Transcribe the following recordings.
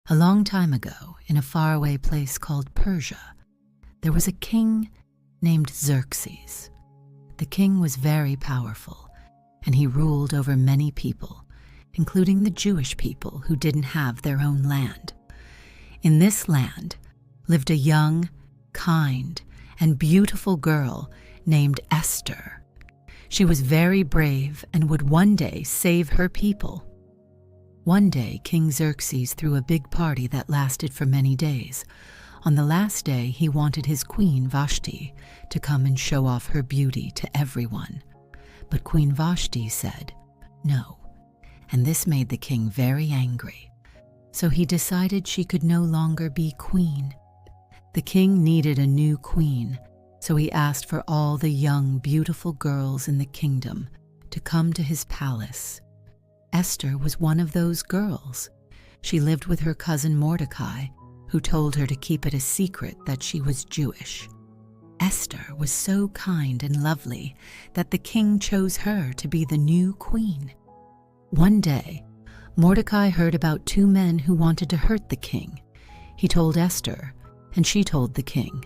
A long time ago, in a faraway place called Persia, there was a king named Xerxes. The king was very powerful, and he ruled over many people, including the Jewish people who didn't have their own land. In this land lived a young, kind, and beautiful girl named Esther. She was very brave and would one day save her people. One day, King Xerxes threw a big party that lasted for many days. On the last day, he wanted his queen Vashti to come and show off her beauty to everyone. But Queen Vashti said no, and this made the king very angry. So he decided she could no longer be queen. The king needed a new queen, so he asked for all the young, beautiful girls in the kingdom to come to his palace. Esther was one of those girls. She lived with her cousin Mordecai, who told her to keep it a secret that she was Jewish. Esther was so kind and lovely that the king chose her to be the new queen. One day, Mordecai heard about two men who wanted to hurt the king. He told Esther, and she told the king.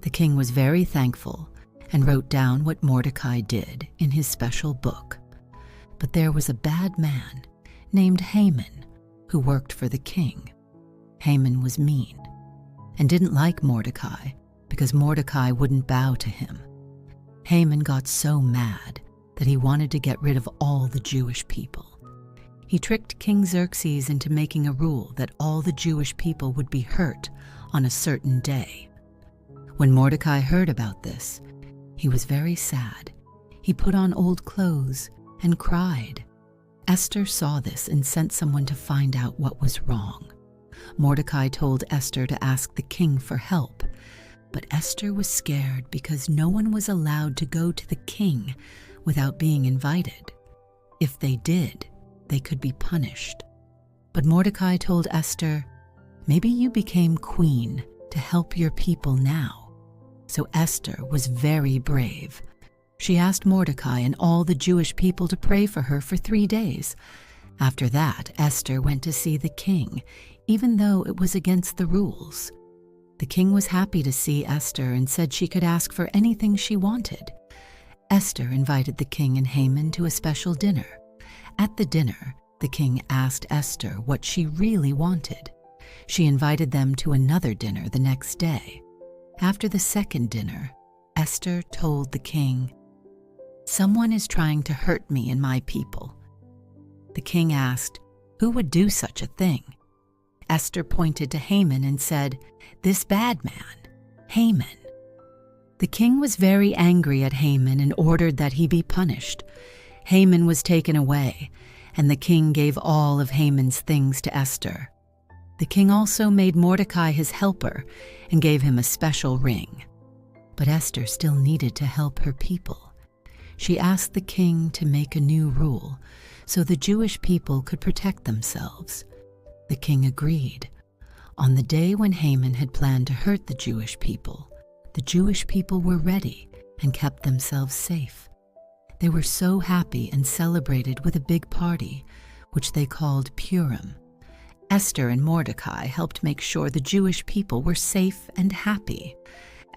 The king was very thankful and wrote down what Mordecai did in his special book. But there was a bad man named Haman who worked for the king. Haman was mean and didn't like Mordecai because Mordecai wouldn't bow to him. Haman got so mad that he wanted to get rid of all the Jewish people. He tricked King Xerxes into making a rule that all the Jewish people would be hurt on a certain day. When Mordecai heard about this, he was very sad. He put on old clothes and cried. Esther saw this and sent someone to find out what was wrong. Mordecai told Esther to ask the king for help, but Esther was scared because no one was allowed to go to the king without being invited. If they did, they could be punished. But Mordecai told Esther, "Maybe you became queen to help your people now." So Esther was very brave. She asked Mordecai and all the Jewish people to pray for her for 3 days. After that, Esther went to see the king, even though it was against the rules. The king was happy to see Esther and said she could ask for anything she wanted. Esther invited the king and Haman to a special dinner. At the dinner, the king asked Esther what she really wanted. She invited them to another dinner the next day. After the second dinner, Esther told the king, "Someone is trying to hurt me and my people." The king asked, "Who would do such a thing?" Esther pointed to Haman and said, "This bad man, Haman." The king was very angry at Haman and ordered that he be punished. Haman was taken away, and the king gave all of Haman's things to Esther. The king also made Mordecai his helper and gave him a special ring. But Esther still needed to help her people. She asked the king to make a new rule so the Jewish people could protect themselves. The king agreed. On the day when Haman had planned to hurt the Jewish people were ready and kept themselves safe. They were so happy and celebrated with a big party, which they called Purim. Esther and Mordecai helped make sure the Jewish people were safe and happy.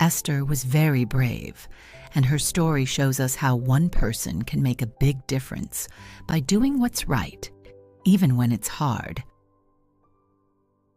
Esther was very brave, and her story shows us how one person can make a big difference by doing what's right, even when it's hard.